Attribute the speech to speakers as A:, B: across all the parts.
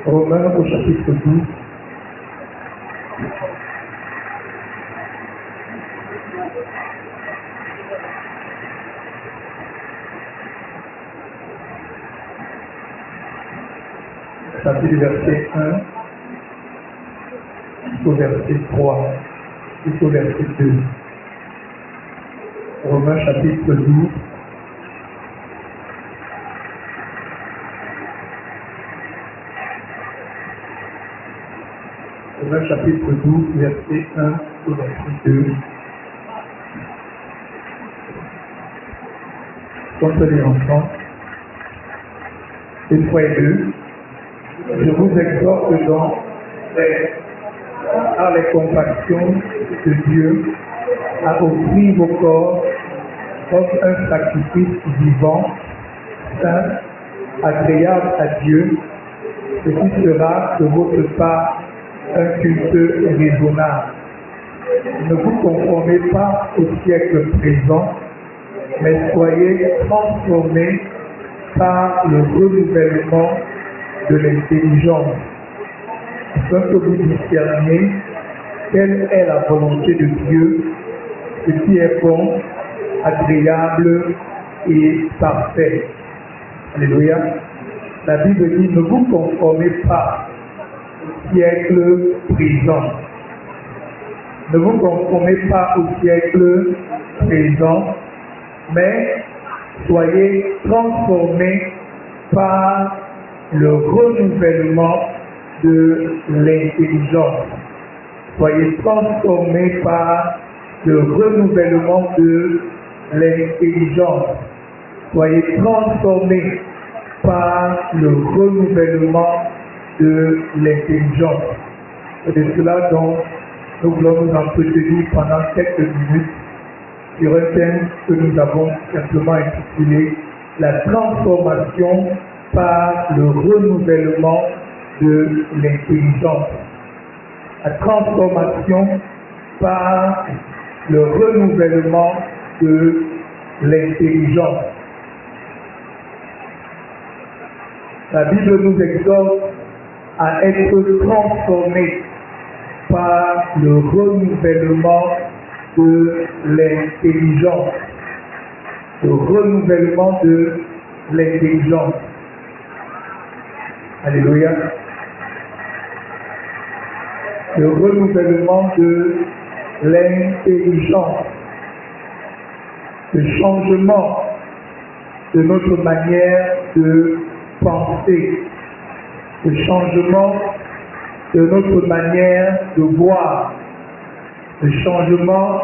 A: Romains au chapitre 12. Ça fait du verset 1 jusqu'au verset 3, jusqu'au verset 2. Romains chapitre 12. Romains chapitre 12, verset 1 au verset 2. On peut lire ensemble. Une fois et deux. Je vous exhorte donc, frères, par les compassions de Dieu, à offrir vos corps comme un sacrifice vivant, saint, agréable à Dieu, ce qui sera de votre part un culte raisonnable. Ne vous conformez pas au siècle présent, mais soyez transformés par le renouvellement de l'intelligence, afin que vous discerniez quelle est la volonté de Dieu, ce qui est bon, agréable et parfait. Alléluia. La Bible dit, ne vous conformez pas au siècle présent. Ne vous conformez pas au siècle présent, mais soyez transformés par le renouvellement de l'intelligence. Soyez transformés par le renouvellement de l'intelligence. Soyez transformés par le renouvellement de l'intelligence. C'est de cela dont nous voulons nous entretenir pendant quelques minutes sur un thème que nous avons simplement intitulé la transformation par le renouvellement de l'intelligence. La transformation par le renouvellement de l'intelligence. La Bible nous exhorte à être transformés par le renouvellement de l'intelligence. Le renouvellement de l'intelligence. Alléluia. Le renouvellement de l'intelligence. Le changement de notre manière de penser. Le changement de notre manière de voir. Le changement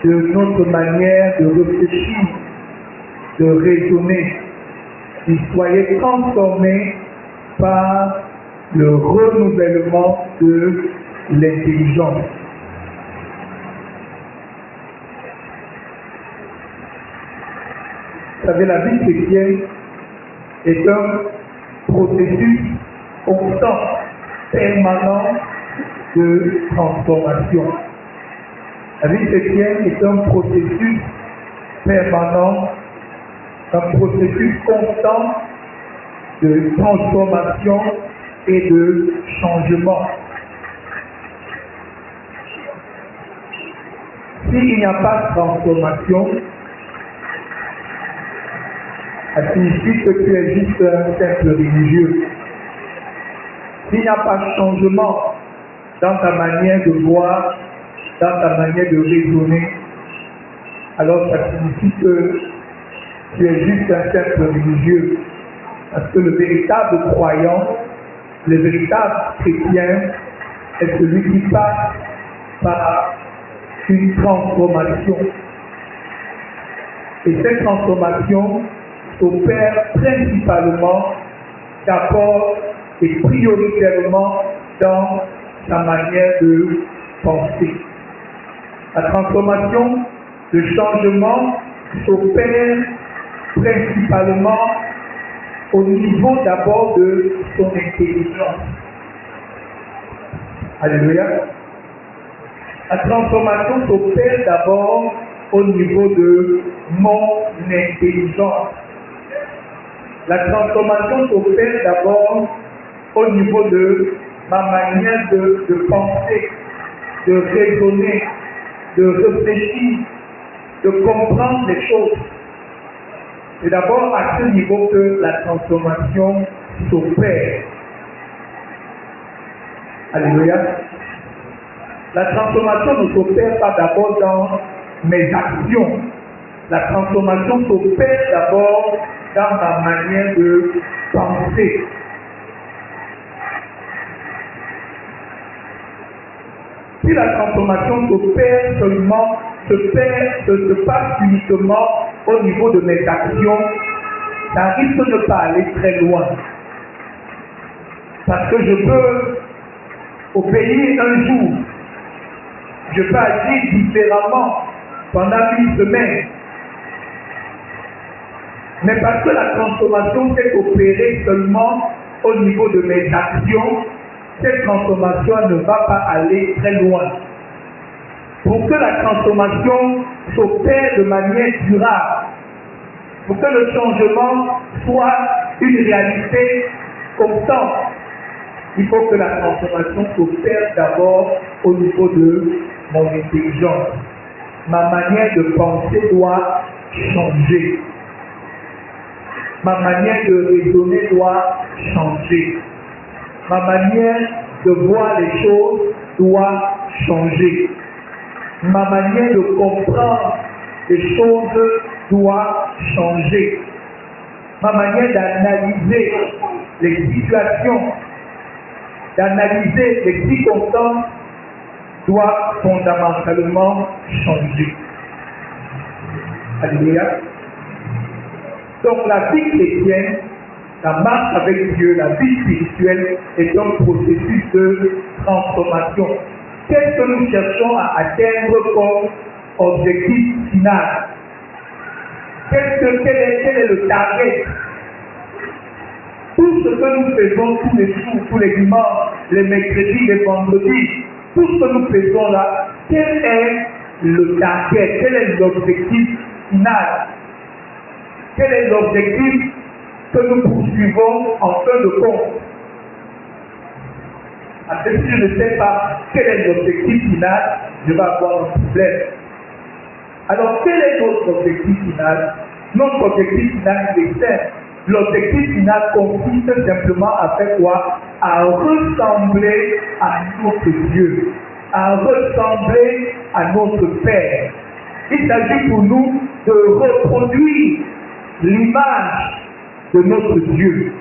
A: de notre manière de réfléchir, de raisonner. Et soyez transformés par le renouvellement de l'intelligence. Vous savez, la vie chrétienne est un processus constant, permanent de transformation. La vie chrétienne est un processus permanent, un processus constant de transformation et de changement. S'il n'y a pas de transformation, ça signifie que tu es juste un simple religieux. S'il n'y a pas de changement dans ta manière de voir, dans ta manière de raisonner, alors ça signifie que tu es juste un simple religieux. Parce que le véritable croyant, le véritable chrétien est celui qui passe par une transformation. Et cette transformation s'opère principalement, d'abord et prioritairement dans sa manière de penser. La transformation, le changement s'opère principalement au niveau d'abord de son intelligence. Alléluia. La transformation s'opère d'abord au niveau de mon intelligence. La transformation s'opère d'abord au niveau de ma manière de penser, de raisonner, de réfléchir, de comprendre les choses. C'est d'abord à ce niveau que la transformation s'opère. Alléluia. La transformation ne s'opère pas d'abord dans mes actions. La transformation s'opère d'abord dans ma manière de penser. Si la transformation s'opère seulement, se passe uniquement au niveau de mes actions, ça risque de ne pas aller très loin. Parce que je peux obéir un jour, je peux agir différemment pendant une semaine. Mais parce que la transformation s'est opérée seulement au niveau de mes actions, cette transformation ne va pas aller très loin. Pour que la transformation s'opère de manière durable, pour que le changement soit une réalité constante, il faut que la transformation s'opère d'abord au niveau de mon intelligence. Ma manière de penser doit changer. Ma manière de raisonner doit changer. Ma manière de voir les choses doit changer. Ma manière de comprendre les choses doit changer. Ma manière d'analyser les situations, d'analyser les circonstances doit fondamentalement changer. Alléluia. Donc la vie chrétienne, la marche avec Dieu, la vie spirituelle est un processus de transformation. Qu'est-ce que nous cherchons à atteindre comme objectif final? Quel est le target? Tout ce que nous faisons tous les jours, tous les dimanches, les mercredis, les vendredis, tout ce que nous faisons là, quel est le target? Quel est l'objectif final? Quel est l'objectif que nous poursuivons en fin de compte? Parce que si je ne sais pas quel est l'objectif final, je vais avoir un problème. Alors, quel est notre objectif final? Notre objectif final est simple. L'objectif final consiste simplement à faire quoi? À ressembler à notre Dieu, à ressembler à notre Père. Il s'agit pour nous de reproduire l'image de notre Dieu,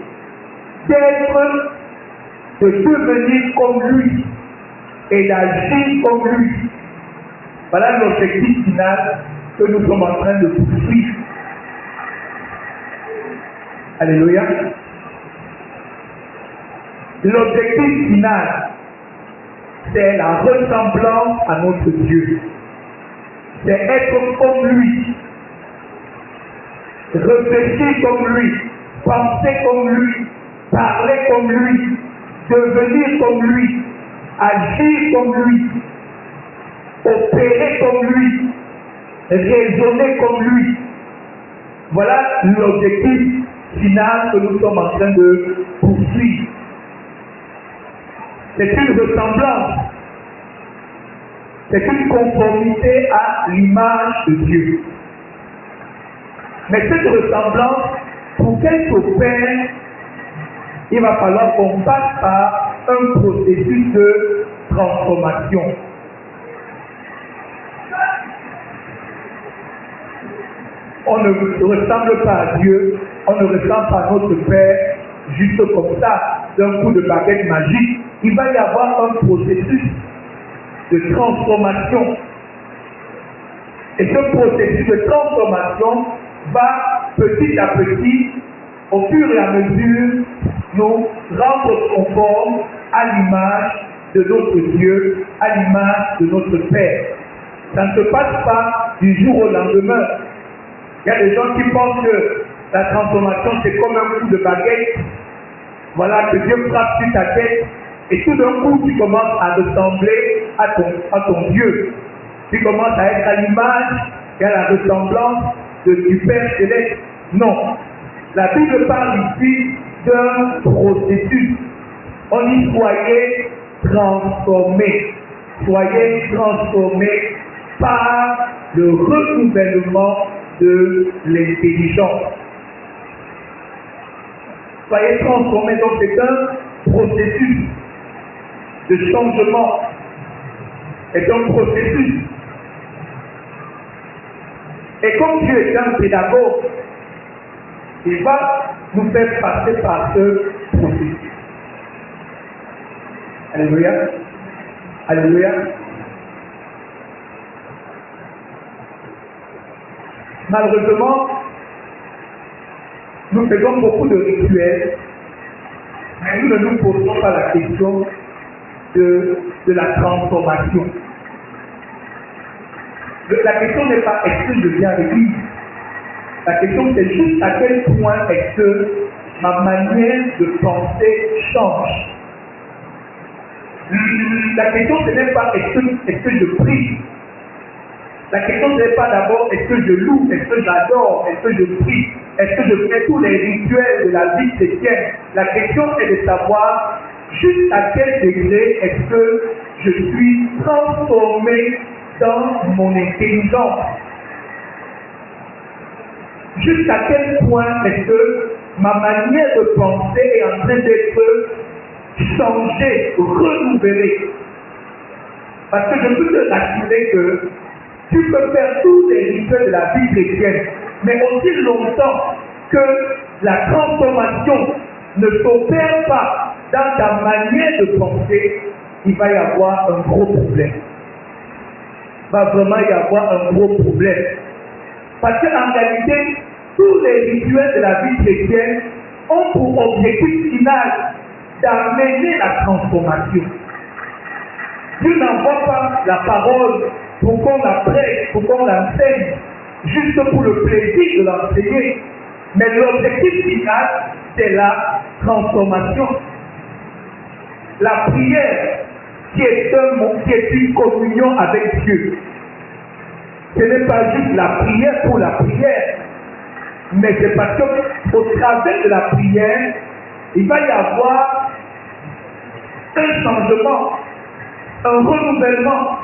A: de devenir comme lui et d'agir comme lui. Voilà l'objectif final que nous sommes en train de poursuivre. Alléluia. L'objectif final, c'est la ressemblance à notre Dieu. C'est être comme lui, réfléchir comme lui, penser comme lui, parler comme lui, devenir comme lui, agir comme lui, opérer comme lui, raisonner comme lui. Voilà l'objectif final que nous sommes en train de poursuivre. C'est une ressemblance, c'est une conformité à l'image de Dieu. Mais cette ressemblance, pour qu'elle s'opère, il va falloir qu'on passe par un processus de transformation. On ne ressemble pas à Dieu, on ne ressemble pas à notre Père juste comme ça, d'un coup de baguette magique. Il va y avoir un processus de transformation. Et ce processus de transformation va petit à petit, au fur et à mesure, nous rendre conformes à l'image de notre Dieu, à l'image de notre Père. Ça ne se passe pas du jour au lendemain. Il y a des gens qui pensent que la transformation c'est comme un coup de baguette. Voilà, que Dieu frappe sur ta tête et tout d'un coup tu commences à ressembler à ton Dieu. Tu commences à être à l'image qui a la ressemblance du Père Céleste. Non. La Bible parle ici d'un processus. On dit soyez transformés. Soyez transformés par le renouvellement de l'intelligence. Soyez transformés, donc c'est un processus de changement. C'est un processus. Et comme Dieu est un pédagogue, il va nous faire passer par ce processus. Alléluia. Alléluia. Malheureusement, nous faisons beaucoup de rituels, mais nous ne nous posons pas la question de la transformation. La question n'est pas est-ce que je viens à l'église. La question c'est juste à quel point est-ce que ma manière de penser change. La question ce n'est pas est-ce que je prie. La question ce n'est pas d'abord est-ce que je loue, est-ce que j'adore, est-ce que je prie, est-ce que je fais tous les rituels de la vie chrétienne. La question est de savoir juste à quel degré est-ce que je suis transformé dans mon intelligence. Jusqu'à quel point est-ce que ma manière de penser est en train d'être changée, renouvelée. Parce que je peux te rassurer que tu peux faire tous les rituels de la vie chrétienne, mais aussi longtemps que la transformation ne s'opère pas dans ta manière de penser, il va y avoir un gros problème. Il va vraiment y avoir un gros problème. Parce qu'en réalité, tous les rituels de la vie chrétienne ont pour objectif final d'amener la transformation. Dieu n'envoie pas la parole pour qu'on la prêche, pour qu'on l'enseigne, juste pour le plaisir de l'enseigner. Mais l'objectif final, c'est la transformation. La prière, qui est une communion avec Dieu. Ce n'est pas juste la prière pour la prière, mais c'est parce qu'au travers de la prière, il va y avoir un changement, un renouvellement.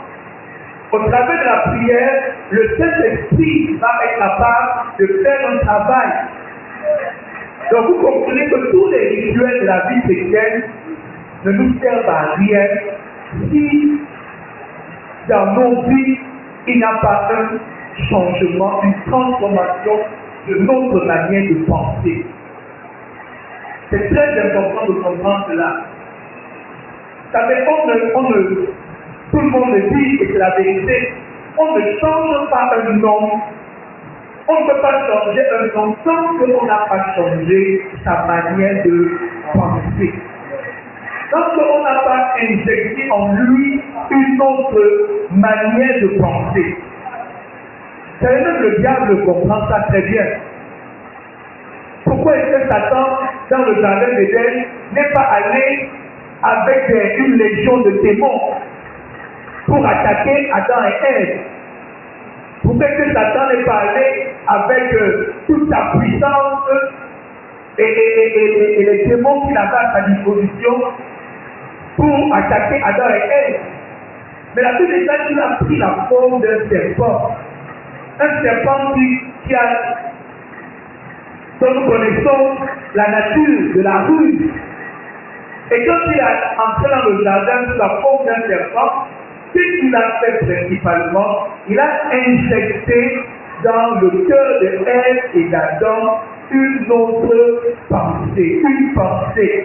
A: Au travers de la prière, le Saint-Esprit va être capable de faire un travail. Donc vous comprenez que tous les rituels de la vie chrétienne ne nous servent à rien si dans nos vies, il n'y a pas un changement, une transformation de notre manière de penser. C'est très important de comprendre cela. Vous savez, tout le monde le dit, et c'est la vérité, on ne change pas un homme, on ne peut pas changer un homme tant qu'on n'a pas changé sa manière de penser. Tant qu'on n'a pas injecté en lui une autre manière de penser. C'est même le diable comprend ça très bien. Pourquoi est-ce que Satan, dans le jardin d'Éden, n'est pas allé avec une légion de démons pour attaquer Adam et Ève? Pourquoi est-ce que Satan n'est pas allé avec toute sa puissance et les démons qu'il avait à sa disposition pour attaquer Adam et Ève? Mais la Bible dit qu'il a pris la forme d'un serpent. Un serpent qui a, dont nous connaissons la nature de la ruse. Et quand il est entré dans le jardin sous la forme d'un serpent, ce qu'il a fait principalement, il a injecté dans le cœur de Ève et d'Adam une autre pensée, une simple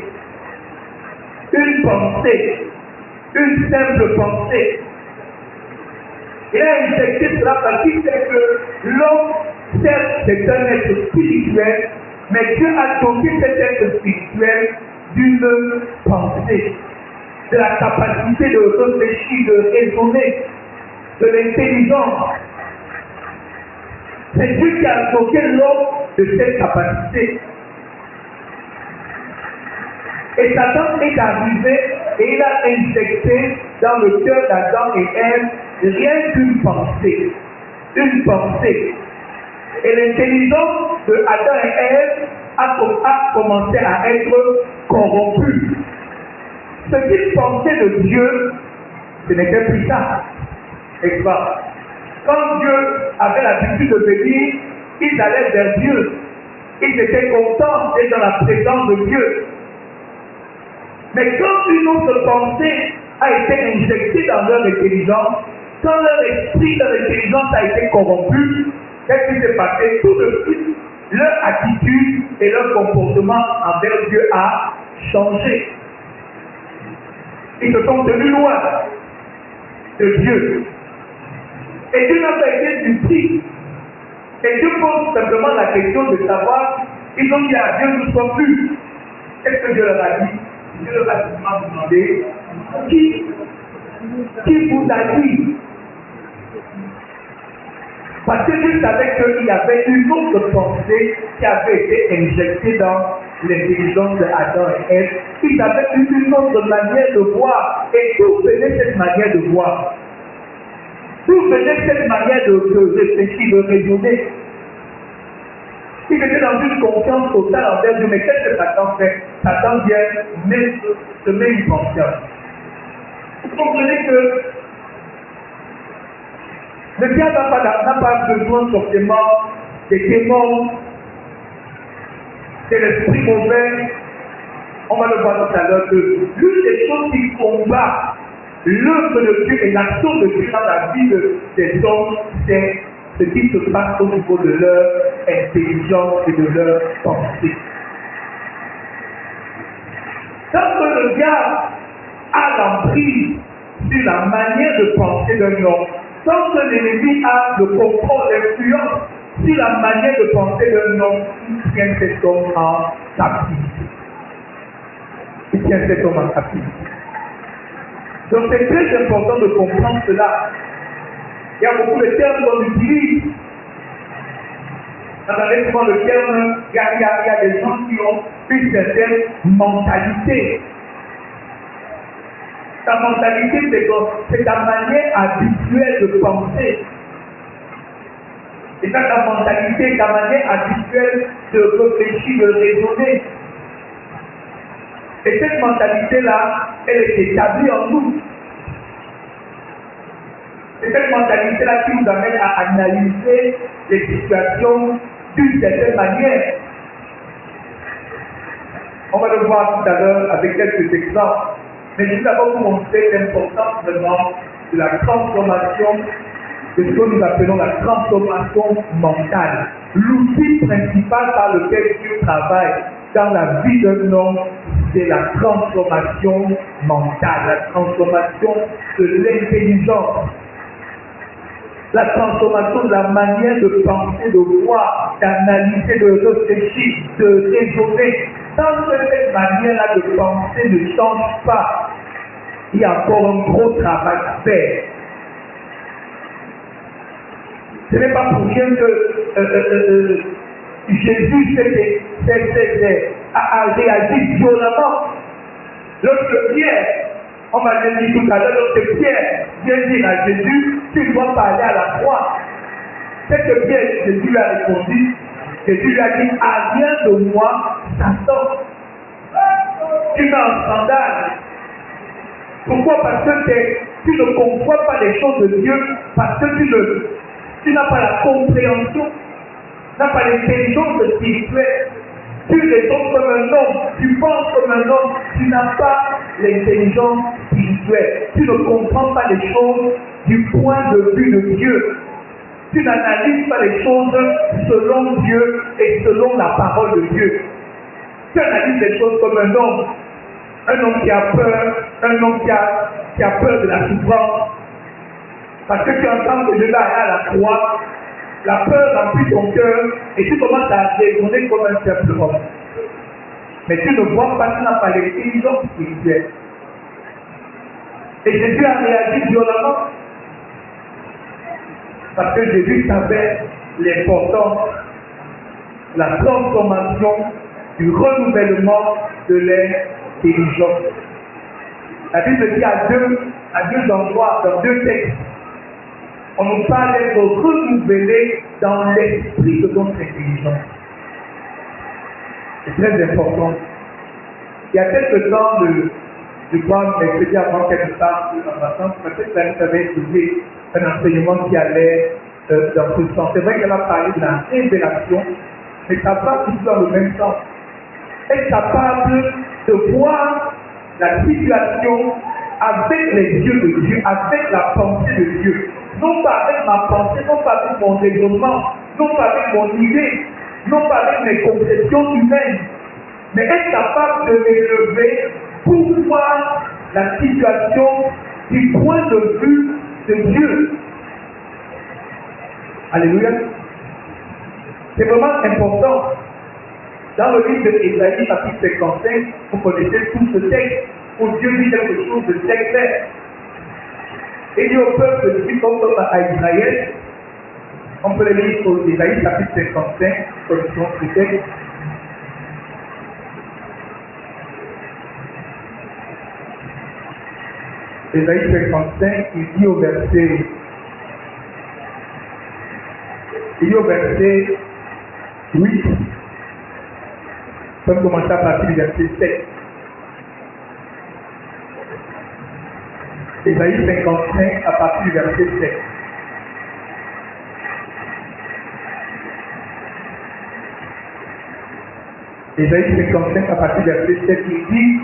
A: pensée. Il a injecté cela parce qu'il sait que l'homme, certes, c'est un être spirituel, mais Dieu a doté cet être spirituel d'une pensée, de la capacité de réfléchir, de raisonner, de l'intelligence. C'est Dieu qui a doté l'homme de cette capacité. Et Satan est arrivé et il a injecté dans le cœur d'Adam et Ève rien qu'une pensée. une pensée. Et l'intelligence de Adam et Ève a commencé à être corrompue. Ce qu'ils pensaient de Dieu, ce n'était plus ça. N'est-ce pas? Quand Dieu avait l'habitude de venir, ils allaient vers Dieu. Ils étaient contents d'être dans la présence de Dieu. Mais quand une autre pensée a été injectée dans leur intelligence, quand leur esprit, leur intelligence a été corrompue, qu'est-ce qui s'est passé? Tout de suite, leur attitude et leur comportement envers Dieu a changé. Ils se sont tenus loin de Dieu. Et Dieu n'a pas été surpris. Et Dieu pose simplement la question de savoir, ils ont dit à Dieu, nous ne sommes plus. Qu'est-ce que Dieu leur a dit? Dieu leur a simplement demandé, qui vous a dit? Parce que Dieu savait qu'il y avait une autre pensée qui avait été injectée dans l'intelligence d'Adam et Ève. Ils avaient une autre manière de voir. Et d'où venait cette manière de voir? D'où venait cette manière de réfléchir, de raisonner? Ils étaient dans une confiance totale envers Dieu. Mais qu'est-ce que Satan fait? Satan vient semer une confiance. Vous comprenez que le diable n'a pas besoin forcément des démons, de l'esprit mauvais. On va le voir tout à l'heure. L'une des choses qui combat l'œuvre de Dieu et l'action de Dieu dans la vie des hommes, c'est ce qui se passe au niveau de leur intelligence et de leur pensée. Quand le diable a l'emprise sur la manière de penser d'un homme, quand l'ennemi a le contrôle, l'influence sur la manière de penser d'un homme, il tient cet homme en captivité. Il tient cet homme en captivité. Donc c'est très important de comprendre cela. Il y a beaucoup de termes qu'on utilise. Vous entendez souvent le terme, il y a des gens qui ont une certaine mentalité. Ta mentalité, c'est ta manière habituelle de penser. C'est ta mentalité, ta manière habituelle de réfléchir, de raisonner. Et cette mentalité-là, elle est établie en nous. C'est cette mentalité-là qui nous amène à analyser les situations d'une certaine manière. On va le voir tout à l'heure avec quelques exemples. Mais je vais d'abord vous montrer l'importance vraiment de la transformation, de ce que nous appelons la transformation mentale. L'outil principal par lequel Dieu travaille dans la vie d'un homme, c'est la transformation mentale, la transformation de l'intelligence, la transformation de la manière de penser, de voir, d'analyser, de réfléchir, de raisonner. Tant que cette manière-là de penser ne change pas, il y a encore un gros travail à faire. Ce n'est pas pour rien que Jésus a réagi violemment. Lorsque Pierre, on m'a dit tout à l'heure, lorsque Pierre vient dire à Jésus, tu dois pas aller à la croix. C'est que Pierre, Jésus lui a répondu, Jésus lui a dit, arrière de moi, Satan. Tu mets en scandale. Pourquoi? Parce que tu ne comprends pas les choses de Dieu, parce que tu n'as pas la compréhension, tu n'as pas l'intelligence spirituelle. Tu raisonnes comme un homme, tu penses comme un homme, tu n'as pas l'intelligence spirituelle. Tu ne comprends pas les choses du point de vue de Dieu. Tu n'analyses pas les choses selon Dieu et selon la parole de Dieu. Tu analyses les choses comme un homme qui a peur, un homme qui a peur de la souffrance. Parce que tu entends que Dieu va aller à la croix, la peur remplit ton cœur et tu commences à raisonner comme un simple homme. Mais tu ne vois pas, tu n'as pas l'intelligence spirituelle. Et Jésus a réagi violemment. Parce que Jésus savait l'importance, la transformation, du renouvellement de l'intelligence. La Bible dit à deux endroits, dans deux textes, On nous parle d'être renouvelé dans l'esprit de notre intelligence. C'est très important. Il y a quelques temps, je crois, mercredi avant qu'elle ne parte en vacances, peut-être qu'elle avait étudié un enseignement qui allait dans ce sens. C'est vrai qu'elle a parlé de la révélation, mais ça va tout dans le même sens. Être capable de voir la situation avec les yeux de Dieu, avec la pensée de Dieu. Non pas avec ma pensée, non pas avec mon raisonnement, non pas avec mon idée, non pas avec mes conceptions humaines, mais être capable de m'élever pour voir la situation du point de vue de Dieu. Alléluia. C'est vraiment important. Dans le livre d'Ésaïe, chapitre 55, vous connaissez tout ce texte, où Dieu dit quelque chose de très clair. Il dit au peuple de Dieu, comme à Israël, on peut le lire au Ésaïe, chapitre 55, position ce texte. Ésaïe 55, il dit au verset 8, on peut commencer à partir du verset 7. Ésaïe 55 à partir du verset 7. Ésaïe 55 à partir du verset 7, il dit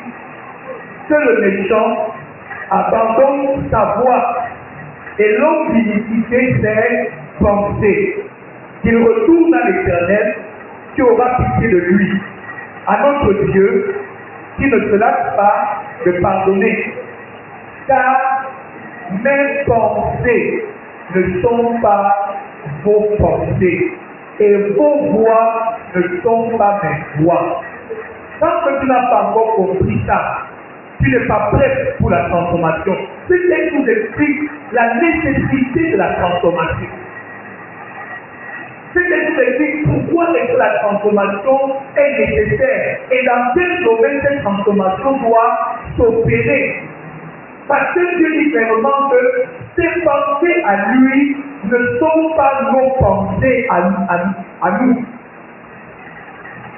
A: que le méchant abandonne sa voie et l'homme d'iniquité ses pensées, qu'il retourne à l'Éternel qui aura pitié de lui, à notre Dieu qui ne se lasse pas de pardonner. Car mes pensées ne sont pas vos pensées et vos voix ne sont pas mes voix. Tant que tu n'as pas encore compris ça, tu n'es pas prêt pour la transformation. Ce texte nous explique la nécessité de la transformation. Ce texte nous explique pourquoi la transformation est nécessaire et dans quel domaine cette transformation doit s'opérer. Parce que Dieu dit clairement que ses pensées à lui ne sont pas nos pensées à nous.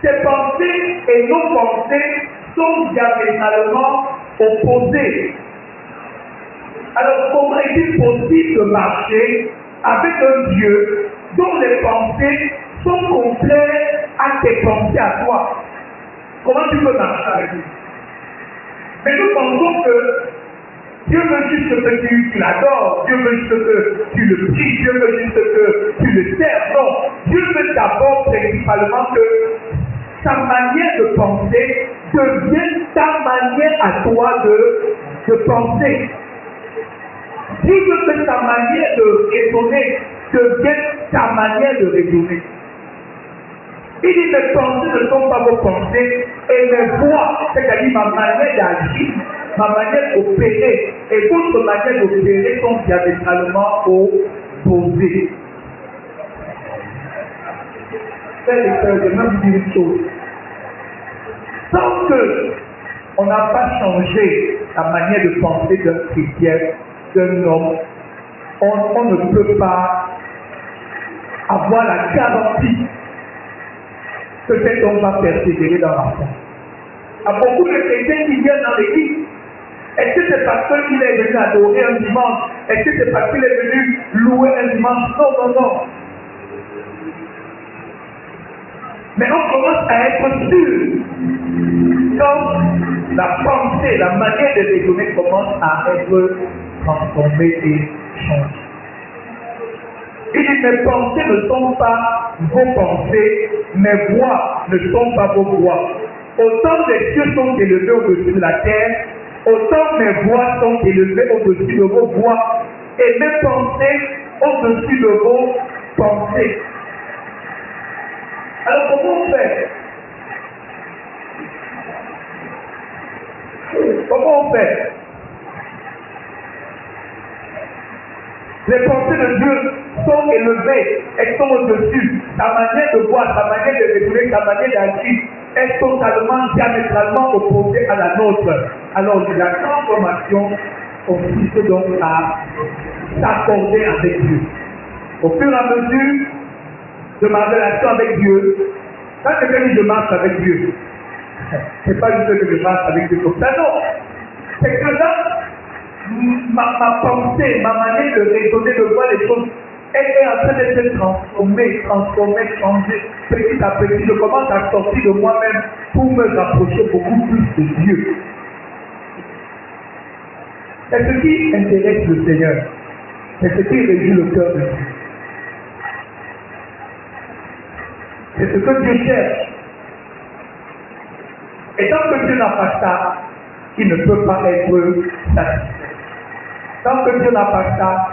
A: Ses pensées et nos pensées sont diamétralement opposées. Alors comment est-il possible de marcher avec un Dieu dont les pensées sont contraires à tes pensées à toi? Comment tu peux marcher avec lui? Mais nous pensons que Dieu veut juste que tu l'adores, Dieu veut juste que tu le pries, Dieu veut juste que tu le serves. Non, Dieu veut d'abord principalement que ta manière de penser devienne ta manière à toi de penser. Dieu veut que ta manière de raisonner devienne ta manière de raisonner. Il dit mes pensées ne sont pas vos pensées et mes voix, c'est-à-dire ma manière d'agir, ma manière d'opérer et votre manière d'opérer sont diamétralement opposées. Frères et sœurs, je vais vous dire une chose. Tant qu'on n'a pas changé la manière de penser d'un chrétien, d'un homme, on ne peut pas avoir la garantie que cet homme va persévérer dans la foi. À beaucoup de chrétiens qui viennent dans l'église, est-ce que c'est parce qu'il est venu adorer un dimanche? Est-ce que c'est parce qu'il est venu louer un dimanche? Non, non, non. Mais on commence à être sûr quand la pensée, la manière de raisonner commence à être transformée et changée. Il dit, mes pensées ne sont pas vos pensées, mes voix ne sont pas vos voix. Autant les cieux sont élevés au-dessus de la terre, autant mes voix sont élevées au-dessus de vos voix, et mes pensées au-dessus de vos pensées. Alors comment on fait? Comment on fait? Les pensées de Dieu sont élevées, elles sont au-dessus. Sa manière de voir, sa manière de raisonner, sa manière d'agir est totalement, diamétralement opposée à la nôtre. Alors la transformation consiste donc à s'accorder avec Dieu. Au fur et à mesure de ma relation avec Dieu, quand quelqu'un dit je marche avec Dieu, c'est pas juste que je marche avec Dieu comme ça, non. C'est que là, ma pensée, ma manière de raisonner, de voir les choses, elle est en train d'être transformée, changée. Petit à petit, je commence à sortir de moi-même pour me rapprocher beaucoup plus de Dieu. C'est ce qui intéresse le Seigneur. C'est ce qui réjouit le cœur de Dieu. C'est ce que Dieu cherche. Et tant que Dieu n'a pas ça, il ne peut pas être satisfait. Tant que Dieu n'a pas ça,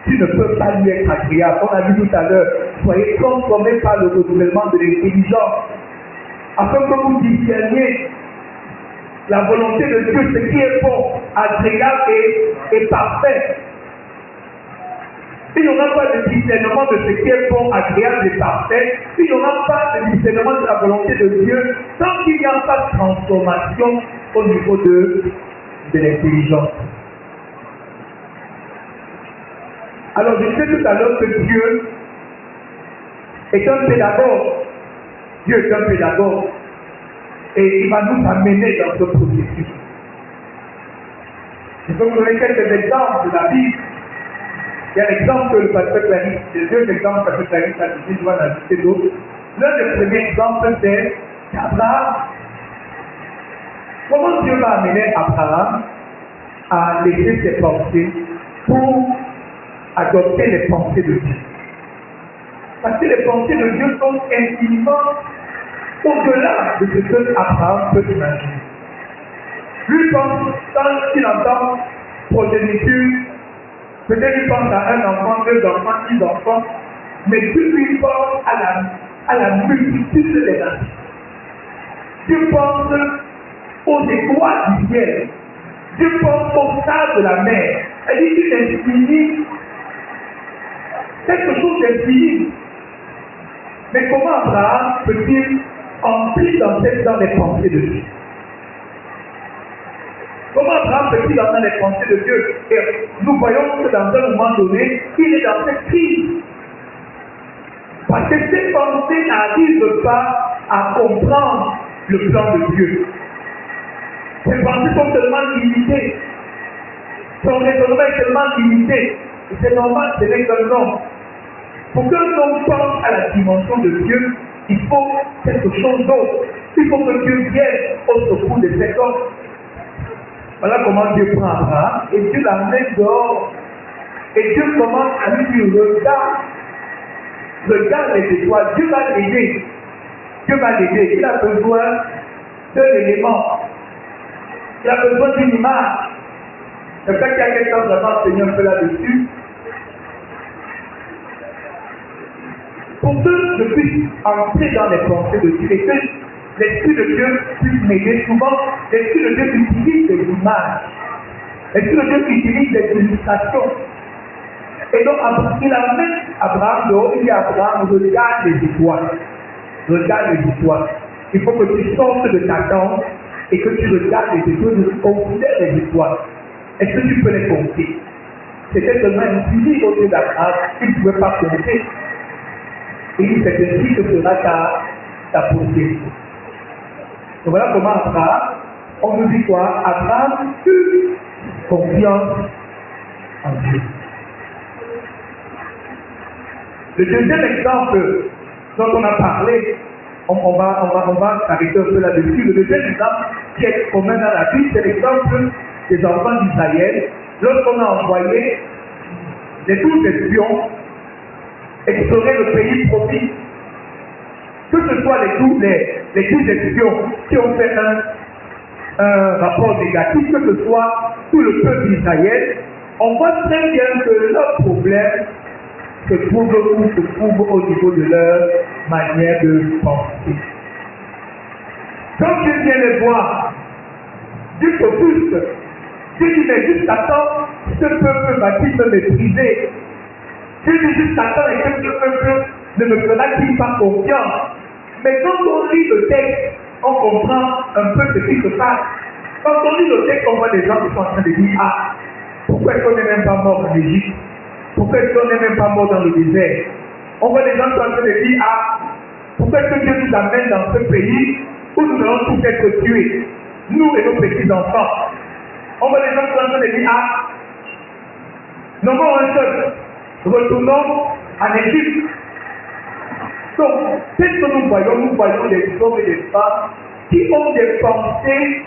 A: tu ne peux pas lui être agréable. On a vu tout à l'heure, soyez transformés par le renouvellement de l'intelligence, afin que vous discerniez la volonté de Dieu, ce qui est bon, agréable et parfait. Il n'y aura pas de discernement de ce qui est bon, agréable et parfait. Il n'y aura pas de discernement de la volonté de Dieu tant qu'il n'y a pas de transformation au niveau de l'intelligence. Alors je sais tout à l'heure que Dieu est un pédagogue. Dieu est un pédagogue. Et il va nous amener dans ce processus. Je peux vous donner quelques exemples de la Bible. Il y a l'exemple que le pasteur Clarisse, les deux exemples que le pasteur Clarisse a dit, je vais en ajouter d'autres. L'un des premiers exemples, c'est Abraham. Comment Dieu va amener Abraham à laisser ses pensées pour adopter les pensées de Dieu? Parce que les pensées de Dieu sont infiniment au-delà de ce que Abraham peut imaginer. Lui pense, quand il entend progéniture, peut-être il pense à un enfant, 2 enfants, 10 enfants, mais Dieu lui pense à la multitude des nations. Dieu pense aux étoiles du ciel. Dieu pense au sable de la mer. Elle dit qu'il est infini, quelque chose d'infini. Mais comment Abraham peut-il entrer dans les pensées de Dieu? Comment Abraham peut-il entrer dans les pensées de Dieu? Et nous voyons que dans un moment donné, il est dans cette crise. Parce que ses pensées n'arrivent pas à comprendre le plan de Dieu. Ses pensées sont tellement limitées. Son raisonnement est tellement limité. Et c'est normal, ce n'est qu'un homme. Pour qu'un homme pense à la dimension de Dieu, il faut quelque chose d'autre. Il faut que Dieu vienne au secours de cet homme. Voilà comment Dieu prend Abraham et Dieu l'amène dehors. Et Dieu commence à lui dire, regarde les étoiles, Dieu va l'aider. Dieu va l'aider. Il a besoin d'un élément. Il a besoin d'une image. C'est vrai qu'il y a quelqu'un vraiment enseigné un peu là-dessus. Pour que je puisse entrer dans les pensées de Dieu et que l'Esprit de Dieu puisse m'aider, souvent l'Esprit de Dieu utilise des images. L'Esprit de Dieu utilise des illustrations. Et donc il amène Abraham dehors, il dit à Abraham, regarde les étoiles. Regarde les étoiles. Il faut que tu sortes de ta tente et que tu regardes les étoiles, tu considères les étoiles. Est-ce que tu peux les compter? C'était seulement infini au Dieu d'Abraham, il ne pouvait pas compter. Et il dit, c'est ainsi que sera ta postérité. Donc voilà comment Abraham, on nous dit quoi? Abraham eut confiance en Dieu. Le deuxième exemple dont on a parlé, on va s'arrêter un peu là-dessus. Le deuxième exemple qui est commun dans la Bible, c'est l'exemple des enfants d'Israël. Lorsqu'on a envoyé les 12 espions explorer le pays promis, que ce soit les 12 espions qui ont fait un rapport négatif, que ce soit tout le peuple d'Israël, on voit très bien que leur problème se trouve au niveau de leur manière de penser. Quand Dieu vient les voir, Dieu s'offusque. Dieu dit, mais jusqu'à temps, ce peuple va-t-il me mépriser? Dieu dit, jusqu'à temps, et que ce peuple ne me fera-t-il pas confiance? Mais quand on lit le texte, on comprend un peu ce qui se passe. Quand on lit le texte, on voit des gens qui sont en train de dire, ah, pourquoi est-ce qu'on n'est même pas mort en Égypte? pourquoi est-ce qu'on n'est même pas mort dans le désert? On voit des gens qui sont en train de dire, ah, pourquoi est-ce que Dieu nous amène dans ce pays où nous allons tous être tués, nous et nos petits-enfants? On voit des gens qui sont en train de dire, ah, nommons un seul, retournons en Égypte. Donc, qu'est-ce que nous voyons des hommes et des femmes qui ont des pensées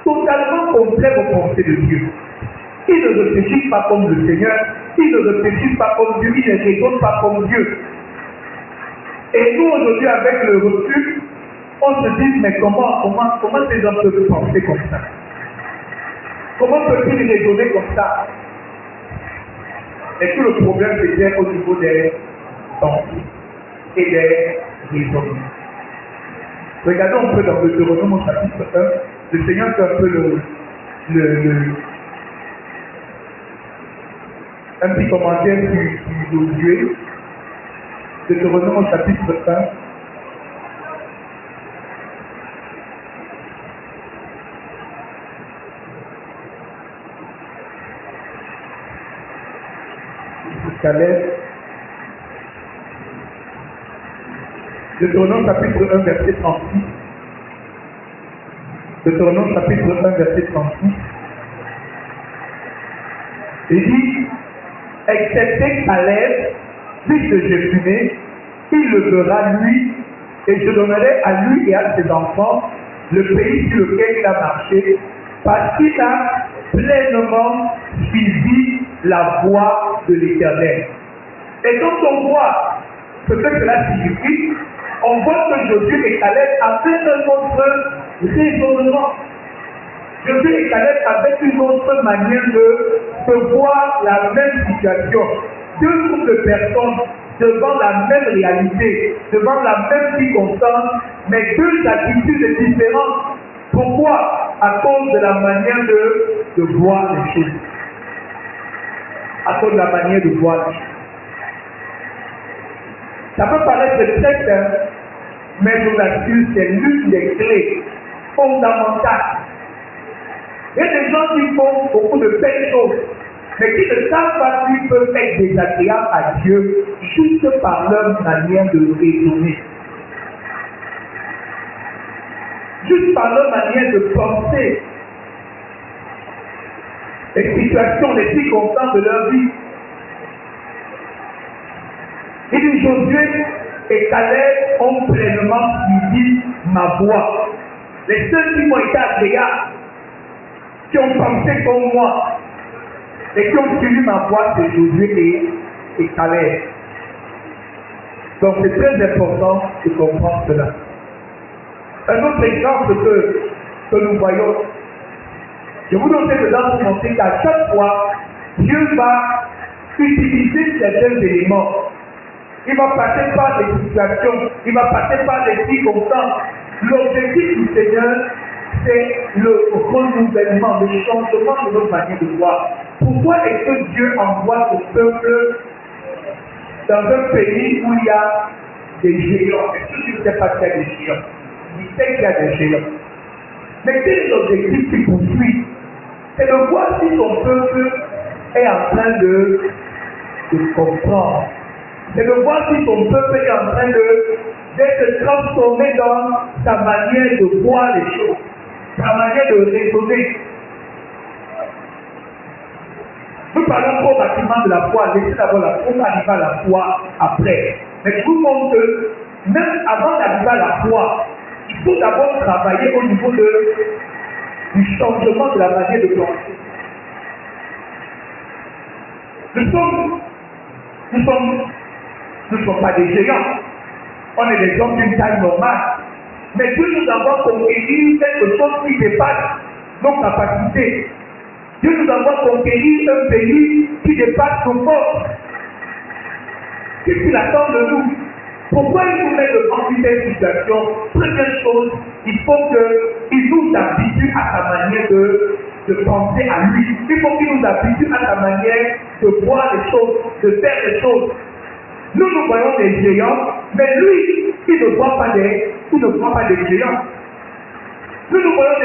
A: totalement contraires aux pensées de Dieu. Ils ne réfléchissent pas comme le Seigneur, ils ne réfléchissent pas comme Dieu, ils ne raisonnent pas comme Dieu. Et nous, aujourd'hui, avec le recul, on se dit, mais comment ces gens peuvent penser comme ça? Comment peut-ils raisonner comme ça? Et tout le problème, c'est au niveau des pensées et des raisonnements. Regardons un peu dans Deutéronome au chapitre 1, le Seigneur fait un peu un petit commentaire sur Josué. Deutéronome au chapitre 1. Calais. Deutéronome chapitre 1 verset 36. Deutéronome chapitre 1 verset 36. Il dit, excepté Caleb, fils de Jephuné, il le verra lui, et je donnerai à lui et à ses enfants le pays sur lequel il a marché, parce qu'il a pleinement suivi la voie de l'Éternel. Et quand on voit ce que cela signifie, on voit que Josué et Caleb avaient un autre raisonnement. Josué et Caleb avaient une autre manière de voir la même situation. Deux groupes de personnes devant la même réalité, devant la même circonstance, mais deux attitudes différentes. Pourquoi? À cause de la manière de voir les choses. À cause de la manière de voir les choses. Ça peut paraître très simple, mais je vous assure, c'est l'une des clés fondamentales. Il y a des gens qui font beaucoup de belles choses, mais qui ne savent pas qu'ils peuvent être désagréables à Dieu juste par leur manière de raisonner. Juste par leur manière de penser. Les situations, les circonstances de leur vie. Il dit Josué et Caleb ont pleinement suivi ma voie. Les seuls qui m'ont été agréables, qui ont pensé comme moi, et qui ont suivi ma voie, c'est Josué et Caleb. Donc c'est très important de comprendre cela. Un autre exemple que nous voyons, je vous donne dedans pour montrer qu'à chaque fois, Dieu va utiliser certains éléments. Il va passer par des situations, il va passer par des circonstances. L'objectif du Seigneur, c'est le renouvellement, le changement de notre manière de voir. Pourquoi est-ce que Dieu envoie son peuple dans un pays où il y a des géants? Est-ce que tu ne sais pas qu'il y a des géants? Il sait qu'il y a des géants. Mais quel est l'objectif qu'il poursuit? C'est de voir si son peuple est en train de comprendre. C'est de voir si son peuple est en train d'être transformé dans sa manière de voir les choses, sa manière de raisonner. Nous parlons trop rapidement de la foi, laissez d'abord la foi, arriver à la foi après. Mais je vous montre que même avant d'arriver à la foi, il faut d'abord travailler au niveau du changement de la manière de penser. Nous ne sommes pas des géants. On est des hommes d'une taille normale. Mais Dieu nous envoie conquérir quelque chose qui dépasse nos capacités. Dieu nous envoie conquérir un pays qui dépasse nos forces. Qu'est-ce qu'il attend de nous? Pourquoi il nous met devant cette situation? Première chose, il faut qu'il nous habitue à sa manière de penser à lui. Il faut qu'il nous habitue à sa manière de voir les choses, de faire les choses. Nous voyons des géants, mais lui, il ne voit pas des géants. Nous voyons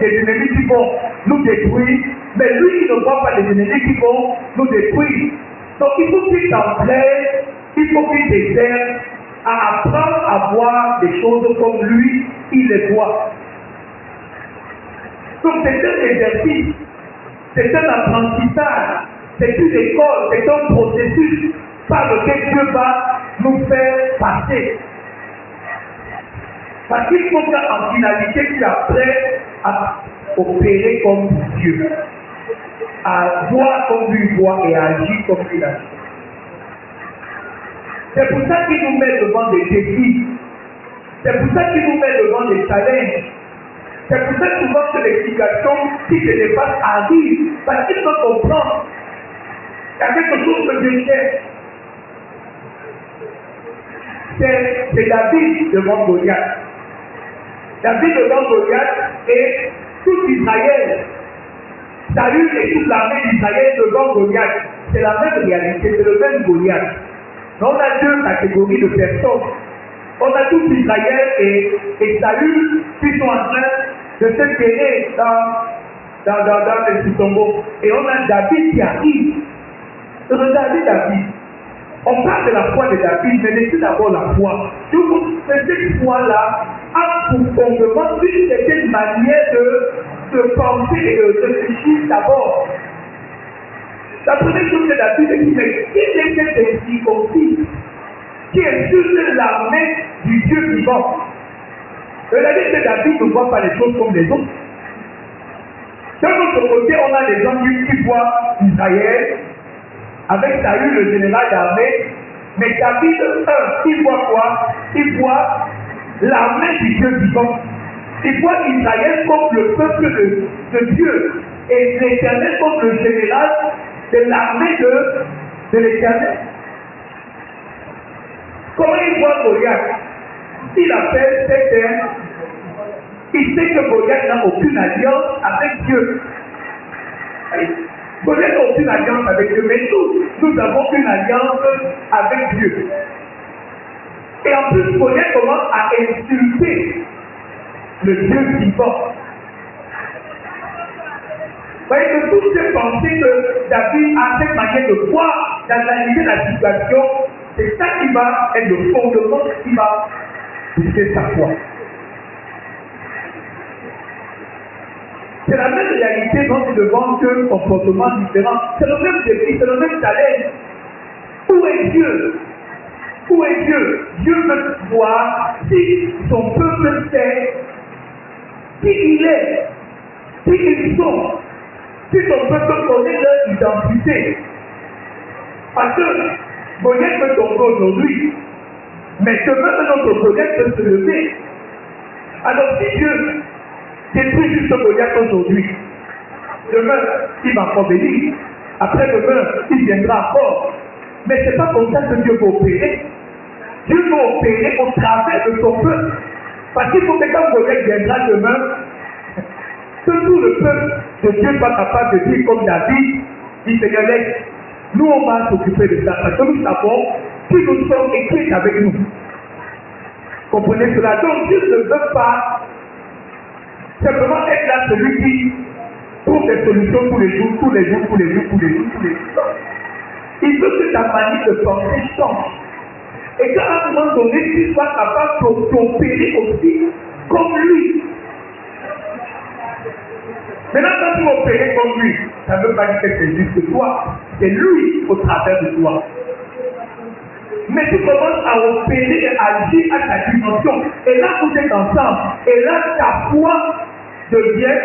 A: des ennemis qui vont nous détruire, mais lui, il ne voit pas des ennemis qui vont nous détruire. Donc il faut qu'il t'entraîne, il faut qu'il t'aide à apprendre à voir des choses comme lui, il les voit. Donc c'est un exercice, c'est un apprentissage, c'est une école, c'est un processus par lequel Dieu va nous faire passer. Parce qu'il faut qu'en finalité, tu apprennes à opérer comme Dieu, à voir comme lui voit et à agir comme lui agit. C'est pour ça qu'il nous met devant des défis. C'est pour ça qu'il nous met devant des challenges. C'est pour ça que souvent que l'explication, si je les passe, arrive. Parce qu'il faut comprendre. Il y a quelque chose que je sais. C'est David devant Goliath. David devant Goliath et tout Israël. Saül et toute l'armée d'Israël devant Goliath. C'est la même réalité, c'est le même Goliath. Mais on a deux catégories de personnes. On a tout Israël et Saül qui sont en train de se terrer dans les tombeaux. Et on a David qui arrive. Regardez David. On parle de la foi de David, mais laissez d'abord la foi. Donc, cette foi-là a pour fondement une certaine manière de penser et de réfléchir d'abord. La première chose que David dit, mais qui est cet incirconcis qui est sur l'armée du Dieu vivant? Regardez que David ne voit pas les choses comme les autres. D'un autre côté, on a les gens qui voient Israël avec Saül, le général d'armée, mais David, il voit quoi? Il voit l'armée du Dieu vivant. Il voit Israël comme le peuple de Dieu et l'Éternel comme le général de l'armée de l'Éternel. Comment il voit Goliath? Il appelle certains, il sait que Goliath n'a aucune alliance avec Dieu. Goliath n'a aucune alliance avec Dieu, mais nous avons une alliance avec Dieu. Et en plus, Goliath commence à insulter le Dieu vivant. Vous voyez que toutes ces pensées que David a cette manière de voir, d'analyser la situation, c'est ça qui va être le fondement qui va pousser sa foi. C'est la même réalité dont nous devons un comportement différent. C'est le même défi, c'est le même challenge. Où est Dieu? Où est Dieu? Dieu veut voir si son peuple sait qui il est, qui ils sont, si son peuple connaît leur identité. Parce que Goliath peut tomber aujourd'hui, mais demain notre Goliath peut se lever. Alors si Dieu détruit juste Goliath aujourd'hui, demain il va encore venir, après demain il viendra encore. Mais ce n'est pas comme ça que Dieu va opérer. Dieu va opérer au travers de son peuple. Parce qu'il faut que quand Goliath viendra demain, que tout le peuple de Dieu soit capable de dire comme David, dit Seigneur, laisse, nous on va s'occuper de ça. Parce que nous savons qui nous sommes et qui est avec nous. Comprenez cela? Donc Dieu ne veut pas simplement être là celui qui trouve des solutions tous les jours, tous les jours, tous les jours, tous les jours, tous les jours. Il veut que ta manière de penser change. Et qu'à un moment donné, tu sois capable d'opérer aussi comme lui. Maintenant, quand tu opérer comme lui, ça ne veut pas dire que c'est juste toi. C'est lui au travers de toi. Mais tu commences à opérer et à agir à ta dimension. Et là, vous êtes ensemble. Et là, ta foi devient,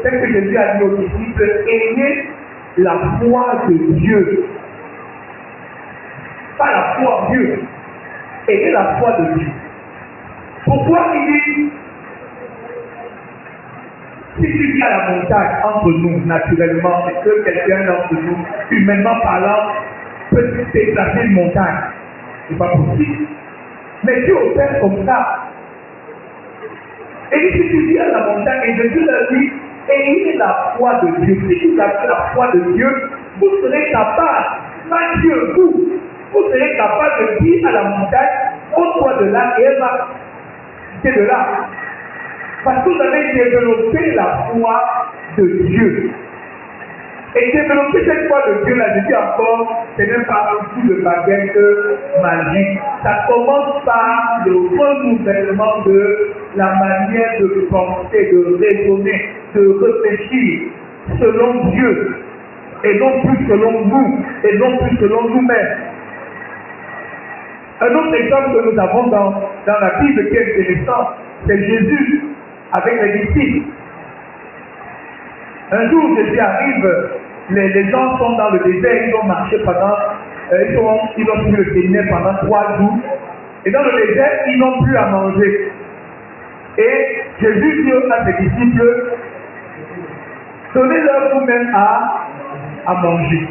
A: c'est ce que Jésus a dit aux disciples, ayez la foi de Dieu. Pas la foi en Dieu. Ayez la foi de Dieu. Pourquoi il dit, si tu vis à la montagne entre nous, naturellement, et que quelqu'un d'entre nous, humainement parlant, peut se déplacer une montagne, c'est pas possible. Mais Dieu opère comme ça. Et si tu vis à la montagne, et Jésus leur dit, ayez la foi de Dieu. Si vous avez la foi de Dieu, vous serez capable, pas Dieu, vous serez capable de dire à la montagne, ôte-toi de là, et elle va quitter de là. Parce que vous avez développé la foi de Dieu. Et développer cette foi de Dieu, là, je dis encore, ce n'est pas un coup de baguette magique. Ça commence par le renouvellement de la manière de penser, de raisonner, de réfléchir selon Dieu, et non plus selon nous, et non plus selon nous-mêmes. Un autre exemple que nous avons dans la Bible qui est intéressant, c'est Jésus avec les disciples. Un jour, Jésus arrive, les gens sont dans le désert, ils ont marché pendant, ils ont pris le séminaire pendant 3 jours. Et dans le désert, ils n'ont plus à manger. Et Jésus dit à ses disciples, donnez-leur vous-même à manger.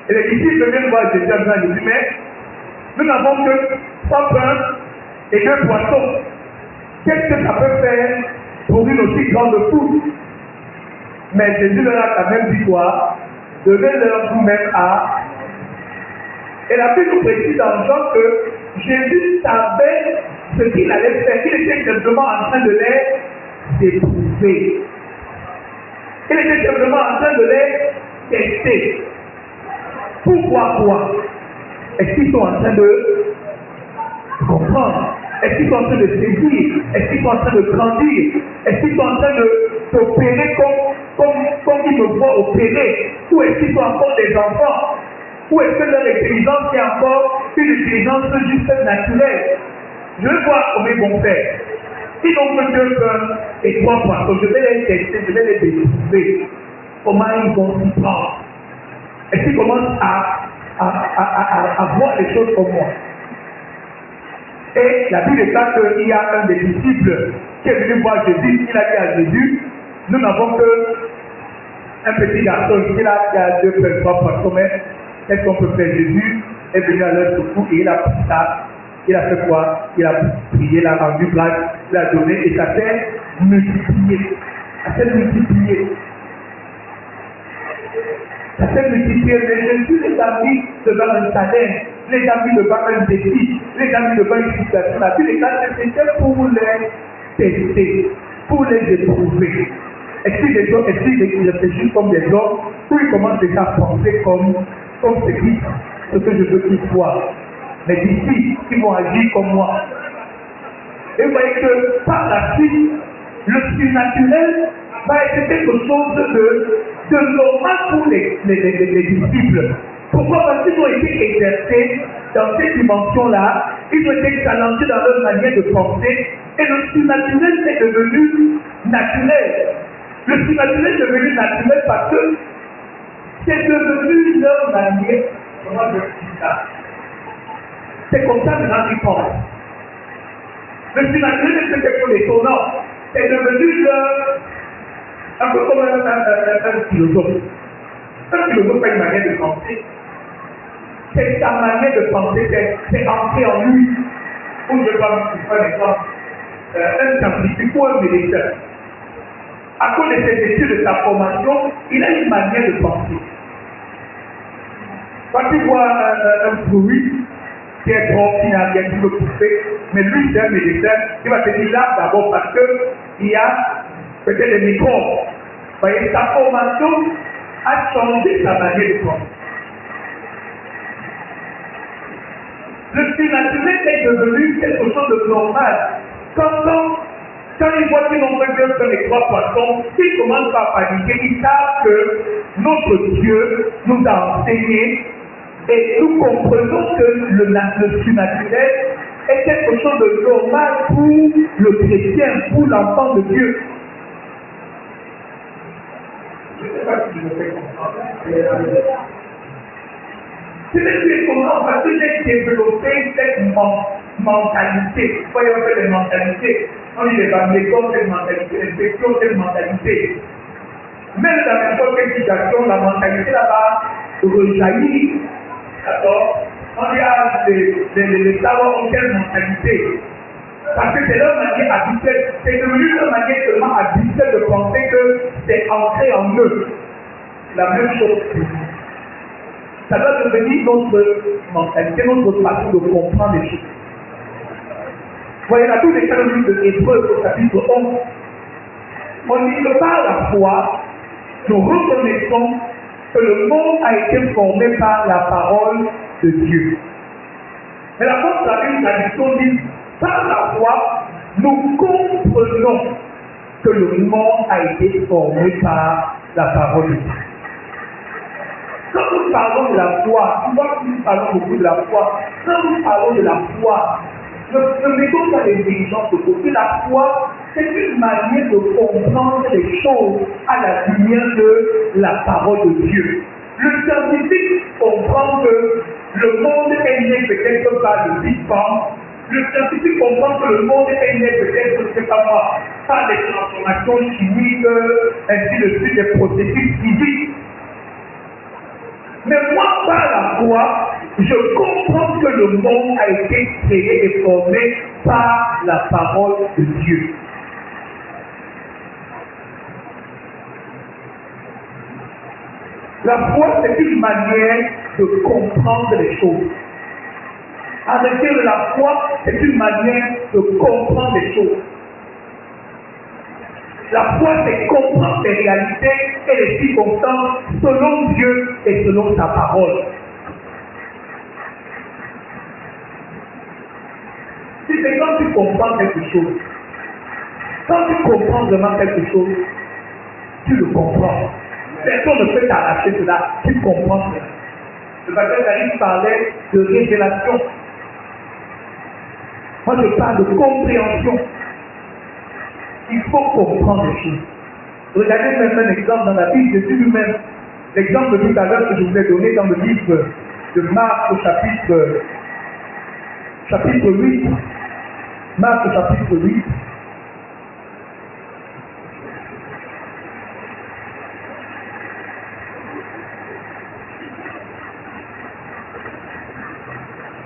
A: Et les disciples viennent voir Jésus en disant, mais nous n'avons que 3 pains et 2 poissons. Qu'est-ce que ça peut faire pour une aussi grande foule? Mais Jésus leur a quand même dit quoi? Donnez-leur vous-même à. Et la Bible nous précise dans Jean que Jésus savait ce qu'il allait faire. Il était simplement en train de les éprouver. Il était simplement en train de les tester. Pourquoi quoi? Est-ce qu'ils sont en train de comprendre? Est-ce qu'ils sont en train de saisir? Est-ce qu'ils sont en train de grandir? Est-ce qu'ils sont en train d'opérer comme ils me voient opérer? Ou est-ce qu'ils sont encore des enfants? Ou est-ce que leur intelligence est encore une intelligence juste naturelle? Je vais voir comment ils vont faire. Ils ont que 2 pains et 3 poissons. Je vais les tester, je vais les découvrir. Comment ils vont s'y prendre? Est-ce qu'ils commencent à voir les choses comme moi? Et la Bible déclare qu'il y a un des disciples qui est venu voir Jésus. Il a dit à Jésus, nous n'avons qu'un petit garçon qui a 2 pains, 3 poissons, mais qu'est-ce qu'on peut faire? Jésus est venu à leur secours et il a pris ça. Il a fait quoi? Il a prié, il a rendu grâce, il a donné et ça s'est multiplié. Ça s'est multiplié. Ça s'est multiplié. Mais Jésus les a mis devant un challenge, les a mis devant un défi, les a mis devant une situation. La Bible déclare que c'était pour les tester, pour les éprouver. Est-ce qu'ils réfléchissent comme des hommes ou ils commencent déjà à penser comme ce que je veux qu'ils soient? Mais d'ici, ils vont agir comme moi. Et vous voyez que par la suite, le surnaturel va être quelque chose de normal pour les disciples. Pourquoi? Parce qu'ils ont été exercés dans cette dimension-là, ils ont été challengés dans leur manière de penser, et le surnaturel est devenu naturel. Le surnaturel est devenu naturel parce que c'est devenu leur manière. Comment je dis ça? C'est comme ça maintenant qu'ils pensent. Le surnaturel est quelque chose d'étonnant. C'est devenu un peu comme un philosophe. Un philosophe a une manière de penser. C'est sa manière de penser, c'est ancré en lui. Ou je vais prendre un exemple. Un scientifique ou un médecin. À cause de ses études, de sa formation, il a une manière de penser. Quand il voit un fruit qui est bon, qui n'a rien pu le pousser, mais lui, c'est un médecin, il va se dire là d'abord parce qu'il y a peut-être des microbes. Vous voyez, sa formation a changé sa manière de penser. Le surnaturel est devenu quelque chose de normal. Quand ils voient qu'ils n'ont pas que les 3 poissons, ils commencent à paniquer. Ils savent que notre Dieu nous a enseigné et nous comprenons que le surnaturel est quelque chose de normal pour le chrétien, pour l'enfant de Dieu. Je ne sais pas si je me fais comprendre. C'est plus étonnant parce que j'ai développé cette mentalité. Vous voyez, on fait des mentalités. On dit les l'école, cette mentalité, l'inspection, cette mentalité. Même dans n'importe quelle situation, la mentalité là-bas rejaillit. D'accord? On dit les savants ont quelle mentalité? Parce que c'est leur manière habituelle. C'est devenu leur manière seulement habituelle de penser que c'est ancré en eux. La même chose que nous. Ça doit devenir notre mentalité, notre façon de comprendre les choses. Voyez, la Bible déclare dans le livre de Hébreux au chapitre 11. On dit que par la foi, nous reconnaissons que le monde a été formé par la parole de Dieu. Mais la force de la tradition dit, par la foi, nous comprenons que le monde a été formé par la parole de Dieu. Quand nous parlons de la foi, tu vois que nous parlons beaucoup de la foi. Quand nous parlons de la foi, ne mettons pas les exigences de côté. La foi, c'est une manière de comprendre les choses à la lumière de la parole de Dieu. Le scientifique comprend que le monde est né peut-être par le Big Bang. Le scientifique comprend que le monde est né peut-être, je ne sais pas moi, par des transformations chimiques, ainsi de suite, des processus physiques. Mais moi, par la foi, je comprends que le monde a été créé et formé par la parole de Dieu. La foi, c'est une manière de comprendre les choses. Arrêter de la foi, c'est une manière de comprendre les choses. La foi, c'est comprendre les réalités et les circonstances selon Dieu et selon sa parole. Si c'est quand tu comprends quelque chose, quand tu comprends vraiment quelque chose, tu le comprends. Personne ne peut t'arracher cela, tu comprends cela. Le pasteur David parlait de révélation. Moi, je parle de compréhension. Il faut comprendre les choses. Regardez même un exemple dans la Bible, Jésus lui-même. L'exemple de tout à l'heure que je vous ai donné dans le livre de Marc au chapitre 8. Marc au chapitre 8.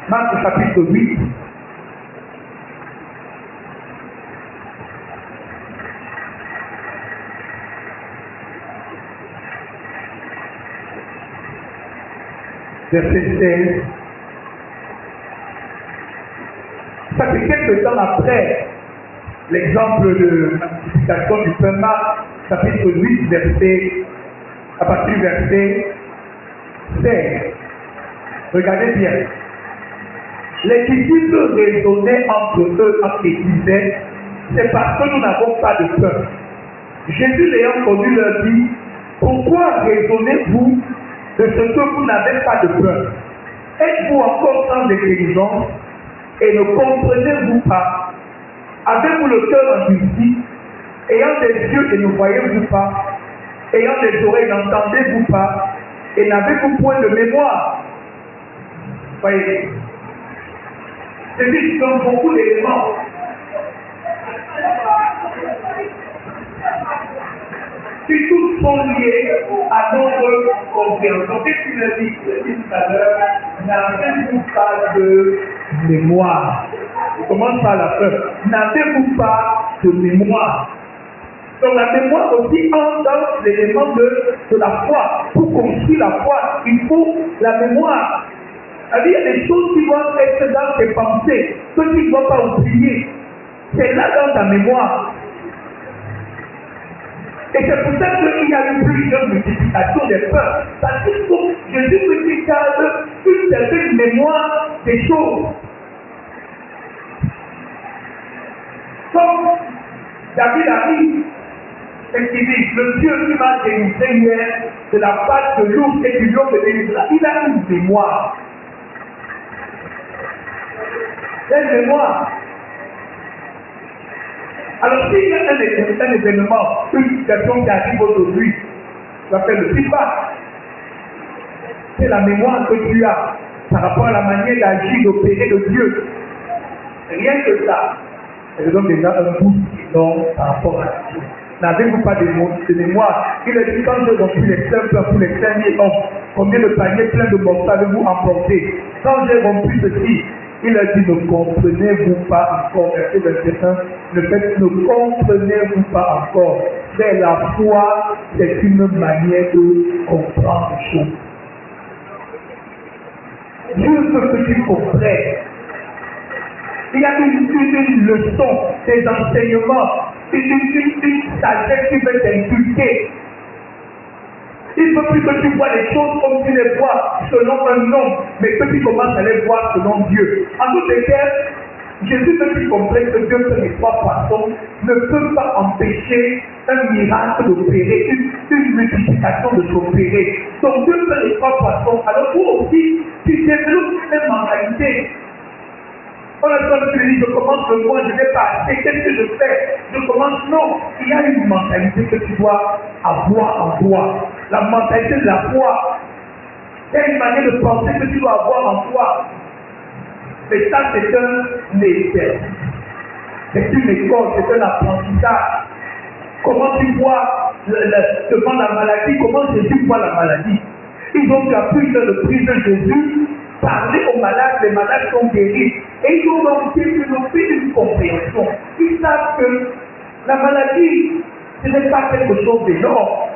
A: Marc au chapitre 8. Verset 16. Ça fait quelques temps après l'exemple de la multiplication du pain. Marc, chapitre 8, à partir du verset 16. Regardez bien. Les disciples raisonnaient entre eux quand ils disaient, c'est parce que nous n'avons pas de pain. Jésus l'ayant connu leur dit, pourquoi raisonnez-vous de ce que vous n'avez pas de peur? Êtes-vous encore sans intelligence et ne comprenez-vous pas? Avez-vous le cœur endurci? Ayant des yeux et ne voyez-vous pas? Ayant des oreilles, n'entendez-vous pas? Et n'avez-vous point de mémoire? Voyez, c'est dit qu'ils ont beaucoup d'éléments. Si tous sont liés à notre compréhension, qu'est-ce qu'il a dit tout à l'heure? N'avez-vous pas de mémoire? On commence par la peur. N'avez-vous pas de mémoire? Donc la mémoire aussi entre dans l'élément de la foi. Pour construire la foi, il faut la mémoire. Il y a des choses qui doivent être dans tes pensées, que tu ne dois pas oublier. C'est là dans ta mémoire. Et c'est pour ça qu'il y a eu plusieurs multiplications des peurs. Parce qu'il faut que Jésus me garde une certaine mémoire des choses. Comme David a dit, c'est ce qu'il dit, le Dieu qui m'a délivré hier de la patte de l'ours et du lion de l'Israël, il a une mémoire. Une mémoire. Alors s'il y a un événement, une situation qui arrive aujourd'hui, ça s'appelle le feedback. C'est la mémoire que tu as par rapport à la manière d'agir, d'opérer de Dieu. Rien que ça. Je donne déjà un bout par rapport à Dieu. N'avez-vous pas de mémoire? Il a dit quand j'ai rempli les pleins pour les 5000 hommes, combien de paniers pleins de morceaux avez-vous emporté? Quand j'ai rempli ceci, il a dit, ne comprenez-vous pas encore, verset 21, ne comprenez-vous pas encore. Mais la foi, c'est une manière de comprendre les choses. Dieu veut que tu comprennes. Il y a une leçon, des enseignements, une sagesse qui veut t'inculquer. Il ne veut plus que tu vois les choses comme tu les vois selon un homme, mais que tu commences à les voir selon Dieu. En d'autres termes, Jésus veut qu'il comprenne que Dieu fait les 3 poissons ne peut pas empêcher un miracle d'opérer, une multiplication de s'opérer. Donc Dieu fait les 3 poissons. Alors toi aussi, tu développes une mentalité. On a besoin de te dire, je commence le mois, je n'ai pas assez, qu'est-ce que je fais? Je commence, non. Il y a une mentalité que tu dois avoir en toi. La mentalité de la foi. Il y a une manière de penser que tu dois avoir en toi. Mais ça, c'est un essai. C'est une école, c'est un apprentissage. Comment tu vois devant la maladie, comment Jésus voit la maladie? Ils ont appris dans le prix de Jésus, parler aux malades, les malades sont guéris. Et ils ont donc développé une compréhension. Ils savent que la maladie, ce n'est pas quelque chose d'énorme,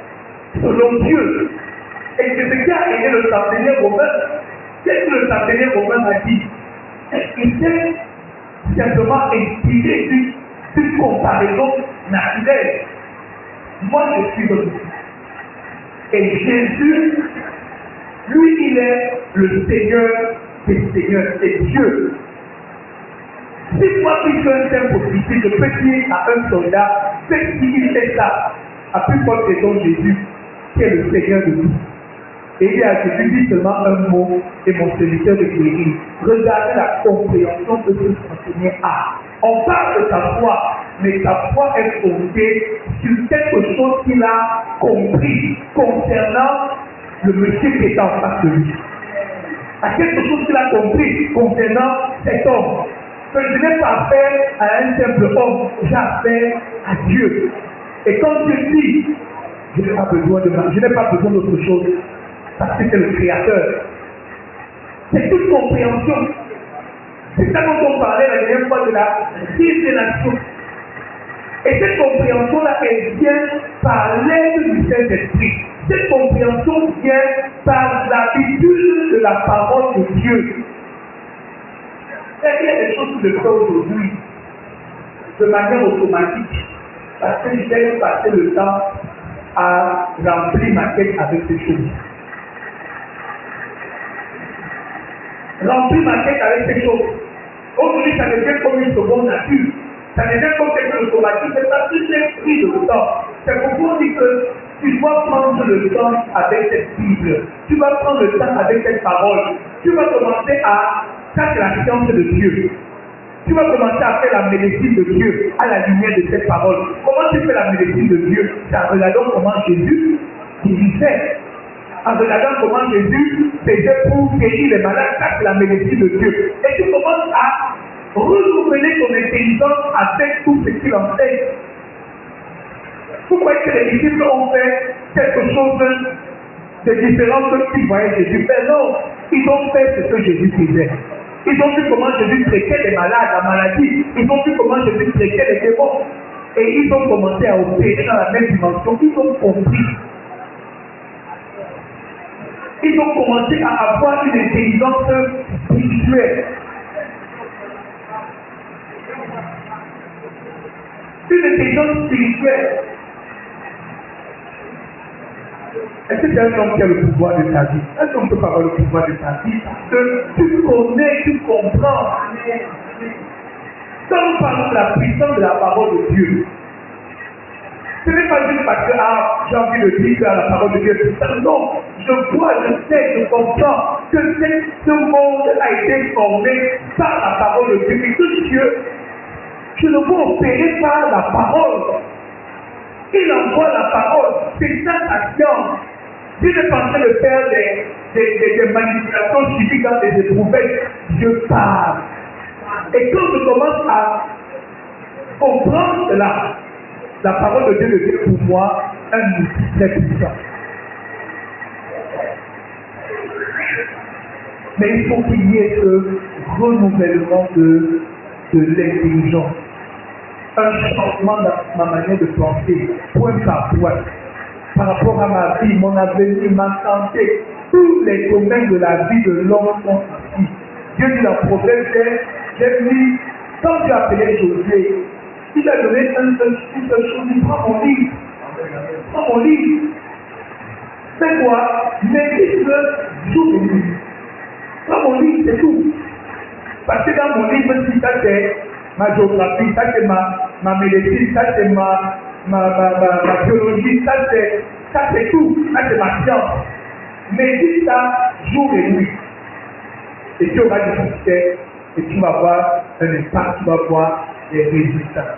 A: selon Dieu. Et c'est ce qui a aidé le centenaire romain. Qu'est-ce que le centenaire romain a dit? Il s'est simplement inspiré d'une comparaison naturelle. Moi, je suis le Messie. Et Jésus, lui, il est le Seigneur des Seigneurs, c'est Dieu. Si moi qui fais un simple officier, je peux dire à un soldat, fais qu'il fait ça, à plus forte raison Jésus, qui est le Seigneur de tout. Et il a Jésus dit seulement un mot, et mon serviteur de guérir. Regardez la compréhension que ce enseignant a. On parle de ta foi, mais ta foi est fondée sur quelque chose qu'il a compris concernant le monsieur qui est en face de lui. À quelque chose qu'il a compris concernant cet homme. Que je n'ai pas affaire à un simple homme, j'ai affaire à Dieu. Et quand Dieu dit, je n'ai pas besoin d'autre chose, parce que c'est le Créateur. C'est toute compréhension. C'est ça dont on parlait la dernière fois de la révélation. Et cette compréhension-là, elle vient par l'aide du Saint-Esprit. Cette compréhension vient par l'habitude de la parole de Dieu. Il y a des choses que je fais aujourd'hui de manière automatique parce que j'ai passé le temps à remplir ma tête avec ces choses. Remplir ma tête avec ces choses. Aujourd'hui, ça devient comme une seconde nature. Ça devient comme quelque chose d'automatique. C'est parce que j'ai pris le temps. C'est pourquoi on dit que tu dois prendre le temps avec cette Bible. Tu vas prendre le temps avec cette parole. Tu vas commencer à faire la science de Dieu. Tu vas commencer à faire la médecine de Dieu à la lumière de cette parole. Comment tu fais la médecine de Dieu? C'est en regardant comment Jésus guérissait. En regardant comment Jésus faisait pour guérir les malades. Ça, c'est la médecine de Dieu. Et tu commences à renouveler ton intelligence avec tout ce qu'il enseigne. Vous croyez que les disciples ont fait quelque chose de différent de ce qu'ils voyaient Jésus faire? Non, ils ont fait ce que Jésus faisait. Ils ont vu comment Jésus traitait les malades, la maladie. Ils ont vu comment Jésus traitait les démons. Et ils ont commencé à opérer dans la même dimension. Ils ont compris. Ils ont commencé à avoir une intelligence spirituelle. Une intelligence spirituelle. Est-ce que c'est un homme qui a le pouvoir de ta vie? Est-ce qu'on ne peut pas avoir le pouvoir de ta vie? Tu connais, tu comprends. Quand nous parlons de la puissance de la parole de Dieu, ce n'est pas juste parce que j'ai envie de dire que la parole de Dieu est puissante. Non, je vois, je sais, je comprends que ce monde a été formé par la parole de Dieu. Et que Dieu, je le vois opérer par la parole. Il envoie la parole. C'est ça sa science. Dieu n'est pas en train de faire des manipulations chimiques dans des éprouvettes. Dieu parle. Et quand je commence à comprendre cela, la parole de Dieu devient pour moi un outil très puissant. Mais il faut qu'il y ait ce renouvellement de l'intelligence. Un changement dans ma manière de penser, point par point, par rapport à ma vie, mon avenir, ma santé, tous les domaines de la vie de l'homme sont ici. Dieu dit dans Proverbe, j'ai mis, quand Dieu appelait Josué, il a donné une seule chose, il prend mon livre. Prends mon livre. fais quoi? Médite-le jour et nuit. Dans mon livre, c'est tout. Parce que dans mon livre, si ça c'est ma géographie, ça c'est ma médecine, ça c'est ma biologie, ça c'est tout. Ça c'est ma science. Médite ça jour et nuit. Et tu auras du succès et tu vas voir un impact, tu vas voir des résultats.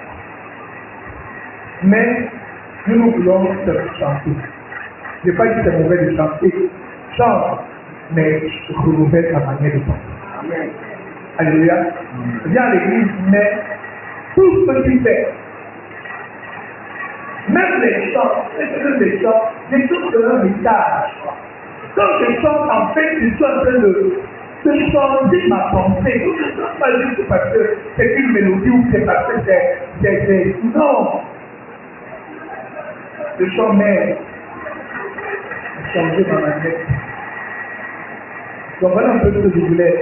A: Mais nous voulons chanter. Je n'ai pas dit que c'est mauvais de chanter. Chante, mais renouvelle ta manière de penser. Alléluia. Viens à l'église, mais tout ce que tu fais, même les chants, les chants de un message. Quand je chante, en fait, je suis en train de changer ma pensée. Je ne chante pas juste parce que c'est une mélodie ou c'est parce que c'est. Non! Le chant m'aide à changer ma manière. Donc voilà un peu ce que je voulais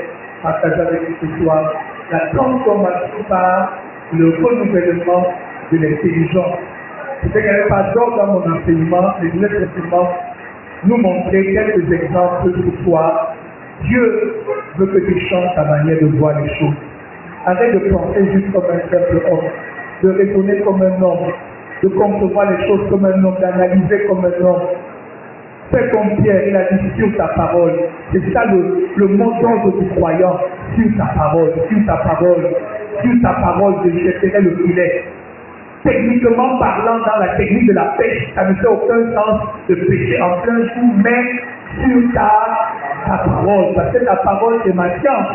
A: partager avec vous ce soir. La transformation par le renouvellement de l'intelligence. C'était qu'il n'y avait pas d'ordre dans mon enseignement, mais je voulais simplement nous montrer quelques exemples ce soir. Dieu veut que tu changes ta manière de voir les choses. Arrête de penser juste comme un simple homme, de raisonner comme un homme, de concevoir les choses comme un homme, d'analyser comme un homme. Fais comme Pierre, il a dit sur ta parole. C'est ça le mot d'ordre du croyant. Sur ta parole, sur ta parole, sur ta parole, je jetterai le filet. Techniquement parlant, dans la technique de la pêche, ça ne fait aucun sens de pêcher en plein jour, mais sur ta parole. Parce que ta parole, c'est ma science.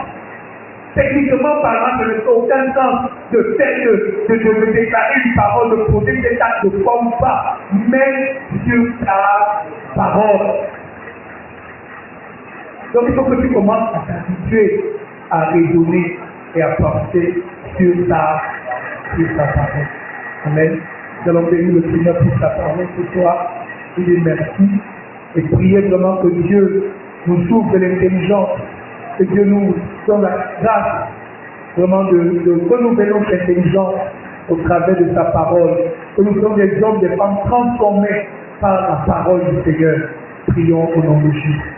A: Techniquement parlant, ça ne fait aucun sens de faire de déclarer une parole, de poser des actes de foi ou pas, mais sur ta parole. Donc il faut que tu commences à t'habituer à raisonner et à penser sur ta parole. Amen. Nous allons bénir le Seigneur pour sa parole ce soir. Il est merci. Et prier vraiment que Dieu nous ouvre de l'intelligence. Que Dieu nous donne la grâce vraiment de renouveler notre intelligence au travers de sa parole. Que nous sommes des hommes, des femmes transformés par la parole du Seigneur. Prions au nom de Jésus.